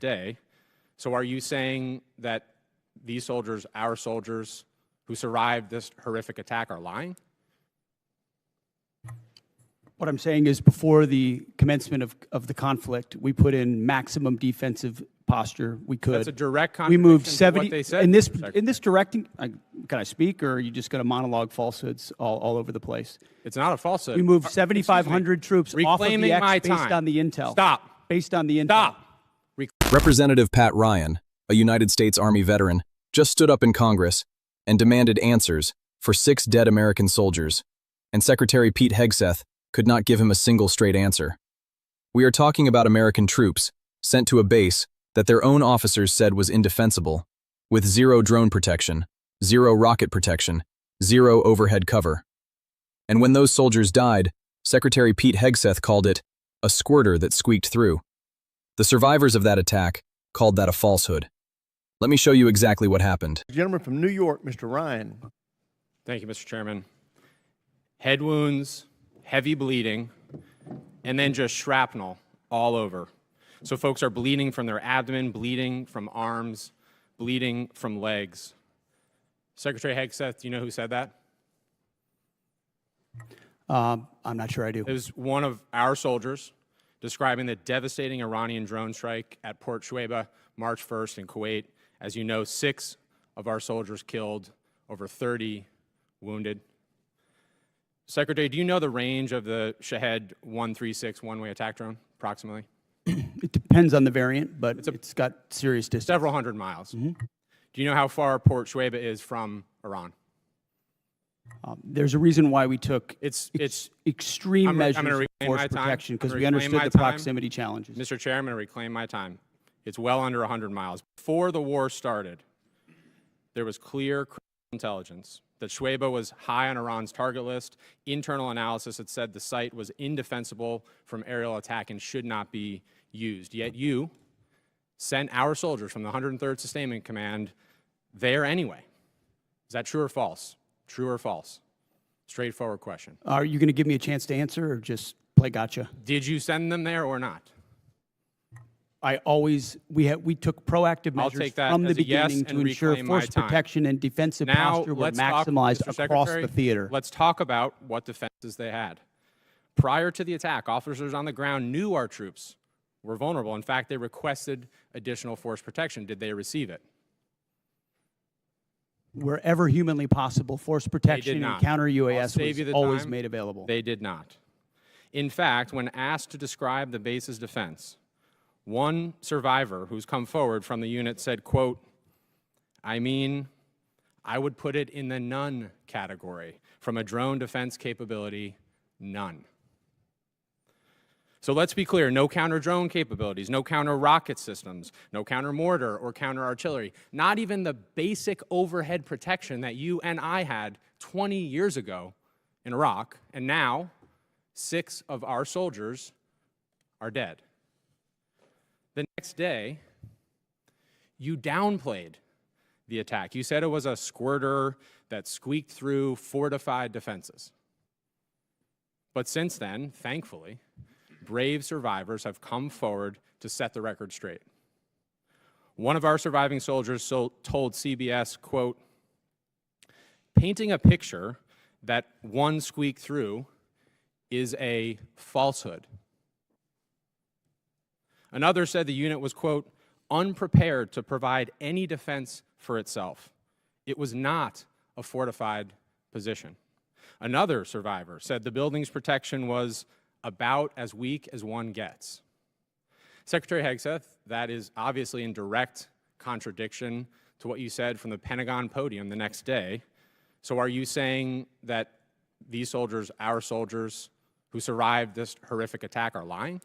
day. So are you saying that these soldiers, our soldiers, who survived this horrific attack are lying? What I'm saying is before the commencement of the conflict, we put in maximum defensive posture we could. That's a direct We contradiction moved to 70 what they said. in this directing. Can I speak, or are you just going to monologue falsehoods all over the place? It's not a falsehood. We moved 7,500 troops off of the Reclaiming my X based time. on the intel. Stop. Based on the intel. Stop. Representative Pat Ryan, a United States Army veteran, just stood up in Congress and demanded answers for 6 dead American soldiers, and Secretary Pete Hegseth could not give him a single straight answer. We are talking about American troops sent to a base that their own officers said was indefensible, with 0 drone protection, 0 rocket protection, 0 overhead cover. And when those soldiers died, Secretary Pete Hegseth called it a squirter that squeaked through. The survivors of that attack called that a falsehood. Let me show you exactly what happened. Gentleman from New York, Mr. Ryan. Thank you, Mr. Chairman. Head wounds, heavy bleeding, and then just shrapnel all over. So folks are bleeding from their abdomen, bleeding from arms, bleeding from legs. Secretary Hegseth, do you know who said that? I'm not sure I do. It was one of our soldiers describing the devastating Iranian drone strike at Port Shuaibah, March 1st in Kuwait. As you know, 6 of our soldiers killed, over 30 wounded. Secretary, do you know the range of the Shahed 136 one-way attack drone, approximately? It depends on the variant, but it's got serious distance. Several hundred miles. Do you know how far Port Shuaibah is from Iran? There's a reason why we took extreme measures gonna of reclaim force my time. protection, because I'm we gonna reclaim understood the my time. proximity challenges. Mr. Chair, I'm going to reclaim my time. It's well under 100 miles. Before the war started, there was clear intelligence that Shuaibah was high on Iran's target list. Internal analysis had said the site was indefensible from aerial attack and should not be used. Yet you sent our soldiers from the 103rd Sustainment Command there anyway. Is that true or false? True or false? Straightforward question. Are you going to give me a chance to answer, or just play gotcha? Did you send them there or not? We took proactive I'll measures take that from the as a yes beginning to and ensure reclaim my force time. protection and defensive Now, posture were let's talk, maximized Mr. across Secretary, the theater. Let's talk about what defenses they had. Prior to the attack, officers on the ground knew our troops were vulnerable. In fact, they requested additional force protection. Did they receive it? Wherever humanly possible, force protection and counter I'll UAS save you was the always time. made available. They did not. In fact, when asked to describe the base's defense, one survivor who's come forward from the unit said, quote, I would put it in the none category. From a drone defense capability, none. So let's be clear, no counter-drone capabilities, no counter-rocket systems, no counter-mortar or counter-artillery, not even the basic overhead protection that you and I had 20 years ago in Iraq, and now 6 of our soldiers are dead. The next day, you downplayed the attack. You said it was a squirter that squeaked through fortified defenses. But since then, thankfully, brave survivors have come forward to set the record straight. One of our surviving soldiers told CBS, quote, painting a picture that one squeaked through is a falsehood. Another said the unit was, quote, unprepared to provide any defense for itself. It was not a fortified position. Another survivor said the building's protection was about as weak as one gets. Secretary Hegseth, that is obviously in direct contradiction to what you said from the Pentagon podium the next day. So are you saying that these soldiers, our soldiers, who survived this horrific attack are lying?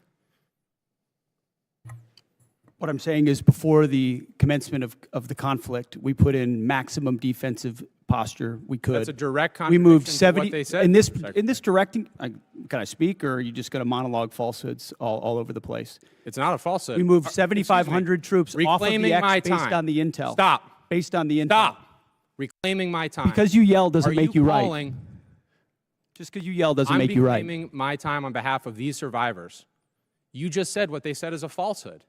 What I'm saying is before the commencement of the conflict, we put in maximum defensive posture we could. That's a direct we contradiction moved to 70 what they said. in this directing. Can I speak, or are you just going to monologue falsehoods all over the place? It's not a falsehood. We moved 7,500 troops off of the Reclaiming my X based time. on the intel. Stop. Based on the intel. Stop. Reclaiming my time. Because you yell doesn't make you right. calling? Just because you yell doesn't make you right. I'm reclaiming my time on behalf of these survivors. You just said what they said is a falsehood.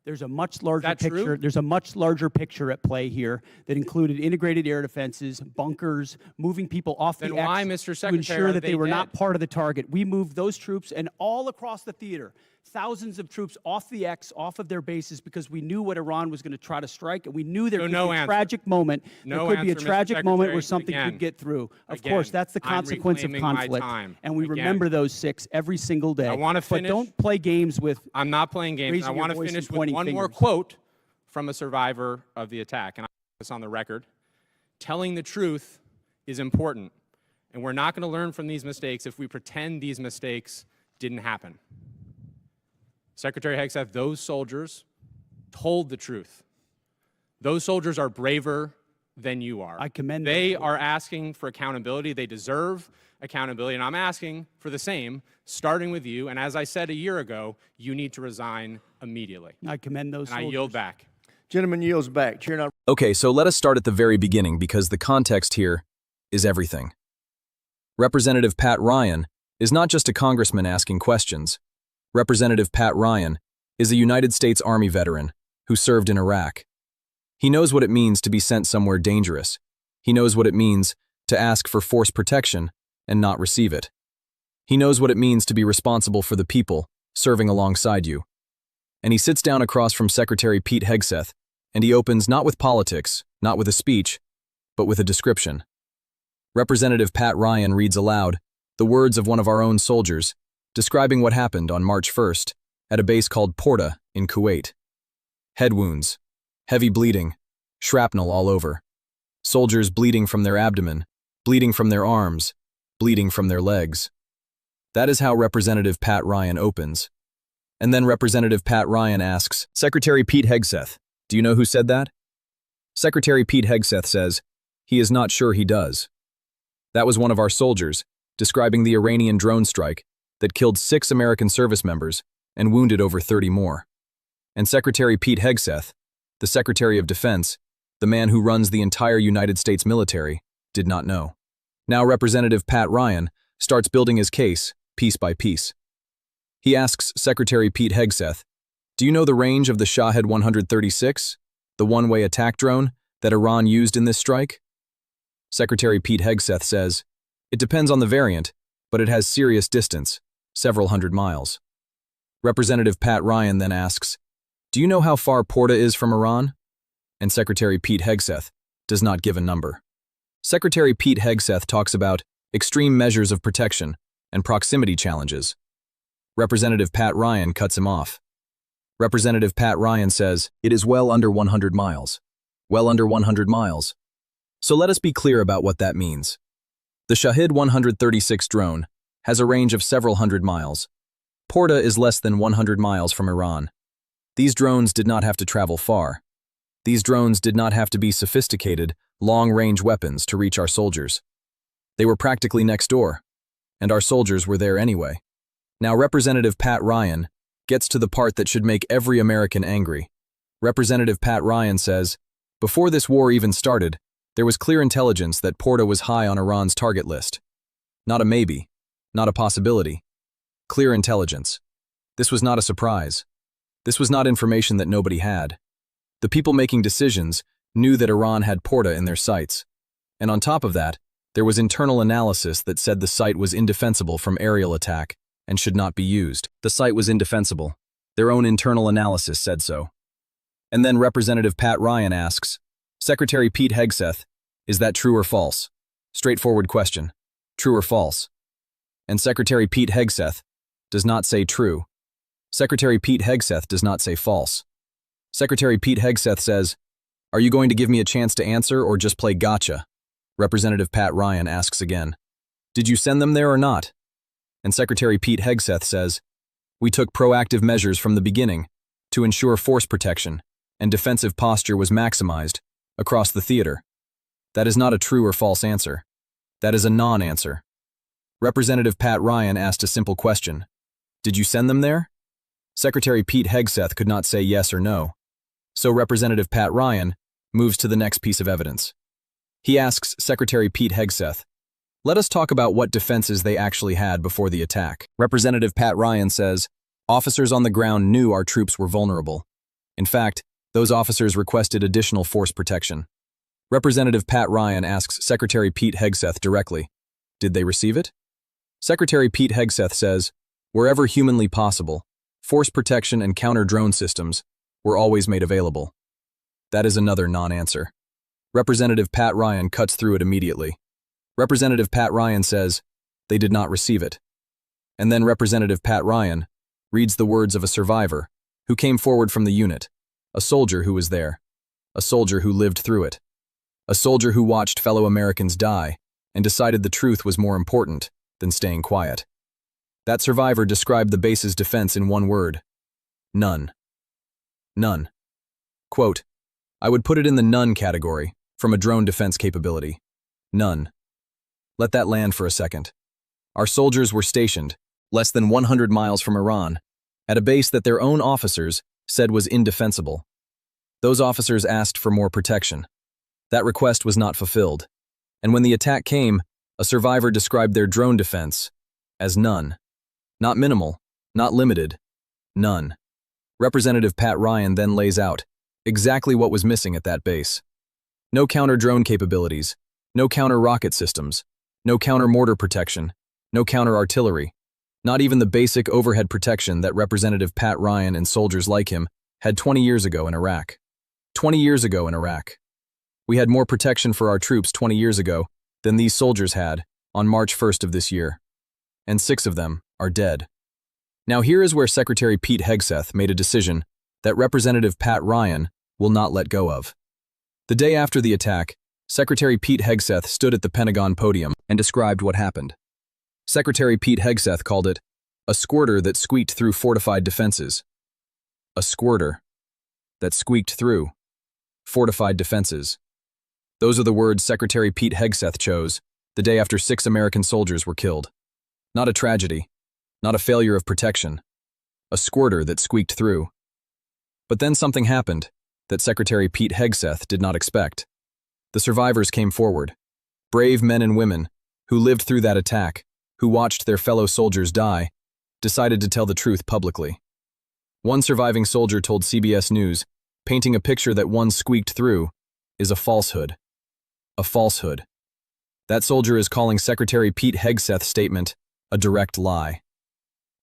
There's a much larger that picture. true? There's a much larger picture at play here that included integrated air defenses, bunkers, moving people off Then the why, X Mr. to Secretary, ensure are that they they were not dead? part of the target. We moved those troops and all across the theater, thousands of troops off the X, off of their bases, because we knew what Iran was going to try to strike, and we knew there So could no be a answer. tragic moment. No There could be a answer, Mr. tragic moment where Secretary. something Again. could get through. Of Again, course, that's the I'm consequence of reclaiming my conflict, time. and we Again. remember those 6 every single day. I wanna But finish- don't play games with. I'm not playing games. Raising I your want to voice and finish with pointing one more fingers. quote from a survivor of the attack, and I put this on the record. Telling the truth is important, and we're not going to learn from these mistakes if we pretend these mistakes didn't happen. Secretary Hegseth, those soldiers told the truth. Those soldiers are braver than you are. I commend They those are asking for accountability. They deserve accountability, and I'm asking for the same, starting with you. And as I said a year ago, you need to resign immediately. I commend those And I soldiers. yield back. Gentleman yields back. Chair not. Okay, so let us start at the very beginning because the context here is everything. Representative Pat Ryan is not just a congressman asking questions. Representative Pat Ryan is a United States Army veteran who served in Iraq. He knows what it means to be sent somewhere dangerous. He knows what it means to ask for force protection and not receive it. He knows what it means to be responsible for the people serving alongside you. And he sits down across from Secretary Pete Hegseth, and he opens not with politics, not with a speech, but with a description. Representative Pat Ryan reads aloud the words of one of our own soldiers describing what happened on March 1st at a base called Porta in Kuwait. Head wounds, heavy bleeding, shrapnel all over. Soldiers bleeding from their abdomen, bleeding from their arms, bleeding from their legs. That is how Representative Pat Ryan opens. And then Representative Pat Ryan asks, Secretary Pete Hegseth, do you know who said that? Secretary Pete Hegseth says, he is not sure he does. That was one of our soldiers, describing the Iranian drone strike that killed 6 American service members and wounded over 30 more. And Secretary Pete Hegseth, the Secretary of Defense, the man who runs the entire United States military, did not know. Now Representative Pat Ryan starts building his case, piece by piece. He asks Secretary Pete Hegseth, do you know the range of the Shahed 136, the one-way attack drone that Iran used in this strike? Secretary Pete Hegseth says, it depends on the variant, but it has serious distance, several hundred miles. Representative Pat Ryan then asks, do you know how far Porta is from Iran? And Secretary Pete Hegseth does not give a number. Secretary Pete Hegseth talks about extreme measures of protection and proximity challenges. Representative Pat Ryan cuts him off. Representative Pat Ryan says, it is well under 100 miles. Well under 100 miles. So let us be clear about what that means. The Shahed 136 drone has a range of several hundred miles. Porta is less than 100 miles from Iran. These drones did not have to travel far. These drones did not have to be sophisticated, long-range weapons to reach our soldiers. They were practically next door, and our soldiers were there anyway. Now Representative Pat Ryan gets to the part that should make every American angry. Representative Pat Ryan says, before this war even started, there was clear intelligence that Porta was high on Iran's target list. Not a maybe, not a possibility. Clear intelligence. This was not a surprise. This was not information that nobody had. The people making decisions knew that Iran had Porta in their sights. And on top of that, there was internal analysis that said the site was indefensible from aerial attack and should not be used. The site was indefensible. Their own internal analysis said so. And then Representative Pat Ryan asks, Secretary Pete Hegseth, is that true or false? Straightforward question. True or false? And Secretary Pete Hegseth does not say true. Secretary Pete Hegseth does not say false. Secretary Pete Hegseth says, are you going to give me a chance to answer or just play gotcha? Representative Pat Ryan asks again, did you send them there or not? And Secretary Pete Hegseth says, we took proactive measures from the beginning to ensure force protection and defensive posture was maximized across the theater. That is not a true or false answer. That is a non-answer. Representative Pat Ryan asked a simple question. Did you send them there? Secretary Pete Hegseth could not say yes or no. So Representative Pat Ryan moves to the next piece of evidence. He asks Secretary Pete Hegseth, let us talk about what defenses they actually had before the attack. Representative Pat Ryan says, officers on the ground knew our troops were vulnerable. In fact, those officers requested additional force protection. Representative Pat Ryan asks Secretary Pete Hegseth directly, did they receive it? Secretary Pete Hegseth says, wherever humanly possible, force protection and counter-drone systems were always made available. That is another non-answer. Representative Pat Ryan cuts through it immediately. Representative Pat Ryan says, they did not receive it. And then Representative Pat Ryan reads the words of a survivor who came forward from the unit, a soldier who was there, a soldier who lived through it, a soldier who watched fellow Americans die and decided the truth was more important than staying quiet. That survivor described the base's defense in one word: none. None. Quote, I would put it in the none category from a drone defense capability. None. Let that land for a second. Our soldiers were stationed less than 100 miles from Iran at a base that their own officers said was indefensible. Those officers asked for more protection. That request was not fulfilled. And when the attack came, a survivor described their drone defense as none. Not minimal, not limited, none. Representative Pat Ryan then lays out exactly what was missing at that base. No counter-drone capabilities, no counter-rocket systems, no counter-mortar protection, no counter-artillery, not even the basic overhead protection that Representative Pat Ryan and soldiers like him had 20 years ago in Iraq. 20 years ago in Iraq. We had more protection for our troops 20 years ago than these soldiers had on March 1st of this year. And 6 of them are dead. Now here is where Secretary Pete Hegseth made a decision that Representative Pat Ryan will not let go of. The day after the attack, Secretary Pete Hegseth stood at the Pentagon podium and described what happened. Secretary Pete Hegseth called it a squirter that squeaked through fortified defenses. A squirter that squeaked through fortified defenses. Those are the words Secretary Pete Hegseth chose the day after 6 American soldiers were killed. Not a tragedy, not a failure of protection, a squirter that squeaked through. But then something happened that Secretary Pete Hegseth did not expect. The survivors came forward, brave men and women who lived through that attack, who watched their fellow soldiers die, decided to tell the truth publicly. One surviving soldier told CBS News, painting a picture that one squeaked through is a falsehood. A falsehood. That soldier is calling Secretary Pete Hegseth's statement a direct lie.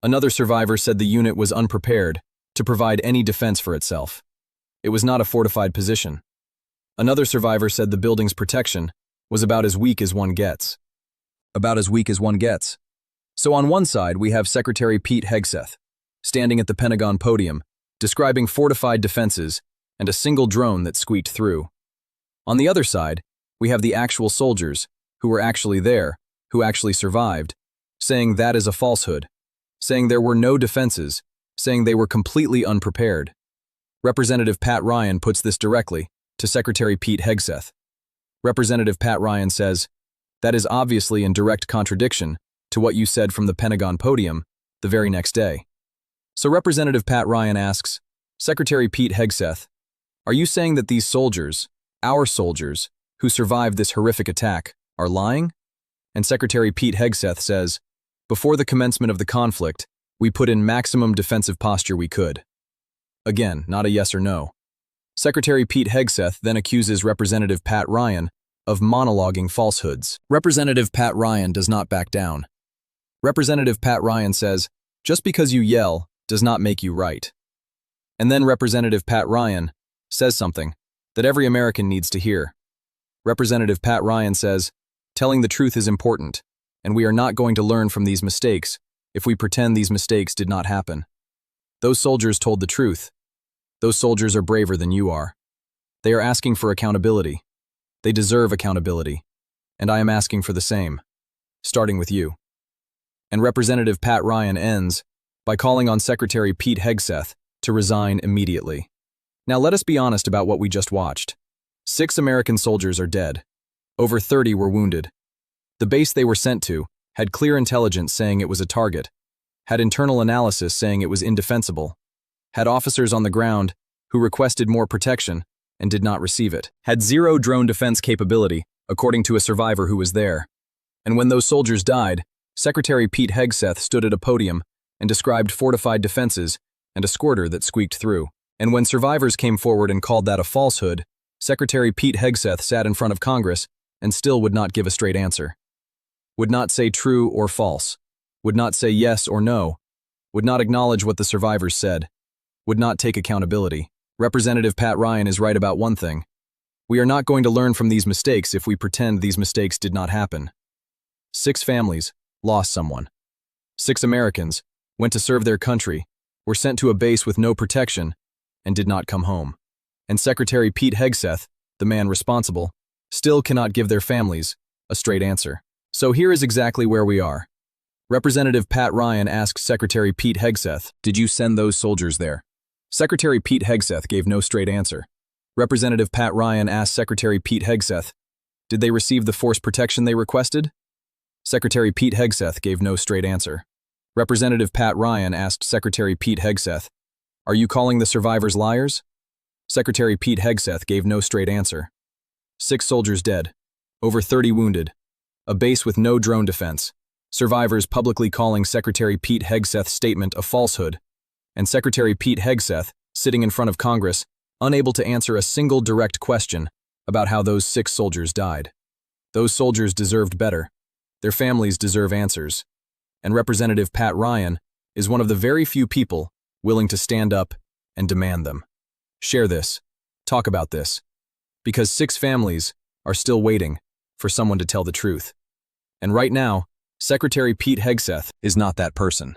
Another survivor said the unit was unprepared to provide any defense for itself. It was not a fortified position. Another survivor said the building's protection was about as weak as one gets. About as weak as one gets. So on one side, we have Secretary Pete Hegseth, standing at the Pentagon podium, describing fortified defenses and a single drone that squeaked through. On the other side, we have the actual soldiers, who were actually there, who actually survived, saying that is a falsehood, saying there were no defenses, saying they were completely unprepared. Representative Pat Ryan puts this directly to Secretary Pete Hegseth. Representative Pat Ryan says, that is obviously in direct contradiction to what you said from the Pentagon podium the very next day. So Representative Pat Ryan asks, Secretary Pete Hegseth, are you saying that these soldiers, our soldiers, who survived this horrific attack, are lying? And Secretary Pete Hegseth says, before the commencement of the conflict, we put in maximum defensive posture we could. Again, not a yes or no. Secretary Pete Hegseth then accuses Representative Pat Ryan of monologuing falsehoods. Representative Pat Ryan does not back down. Representative Pat Ryan says, just because you yell does not make you right. And then Representative Pat Ryan says something that every American needs to hear. Representative Pat Ryan says, telling the truth is important, and we are not going to learn from these mistakes if we pretend these mistakes did not happen. Those soldiers told the truth. Those soldiers are braver than you are. They are asking for accountability. They deserve accountability. And I am asking for the same, starting with you. And Representative Pat Ryan ends by calling on Secretary Pete Hegseth to resign immediately. Now let us be honest about what we just watched. 6 American soldiers are dead. Over 30 were wounded. The base they were sent to had clear intelligence saying it was a target, had internal analysis saying it was indefensible, had officers on the ground who requested more protection and did not receive it, had 0 drone defense capability, according to a survivor who was there. And when those soldiers died, Secretary Pete Hegseth stood at a podium and described fortified defenses and a squirter that squeaked through. And when survivors came forward and called that a falsehood, Secretary Pete Hegseth sat in front of Congress and still would not give a straight answer. Would not say true or false. Would not say yes or no. Would not acknowledge what the survivors said. Would not take accountability. Representative Pat Ryan is right about one thing. We are not going to learn from these mistakes if we pretend these mistakes did not happen. 6 families lost someone. 6 Americans went to serve their country, were sent to a base with no protection, and did not come home. And Secretary Pete Hegseth, the man responsible, still cannot give their families a straight answer. So here is exactly where we are. Representative Pat Ryan asked Secretary Pete Hegseth, "Did you send those soldiers there?" Secretary Pete Hegseth gave no straight answer. Representative Pat Ryan asked Secretary Pete Hegseth, "Did they receive the force protection they requested?" Secretary Pete Hegseth gave no straight answer. Representative Pat Ryan asked Secretary Pete Hegseth, "Are you calling the survivors liars?" Secretary Pete Hegseth gave no straight answer. 6 soldiers dead, over 30 wounded, a base with no drone defense, survivors publicly calling Secretary Pete Hegseth's statement a falsehood, and Secretary Pete Hegseth sitting in front of Congress, unable to answer a single direct question about how those 6 soldiers died. Those soldiers deserved better. Their families deserve answers. And Representative Pat Ryan is one of the very few people willing to stand up and demand them. Share this. Talk about this. Because 6 families are still waiting for someone to tell the truth. And right now, Secretary Pete Hegseth is not that person.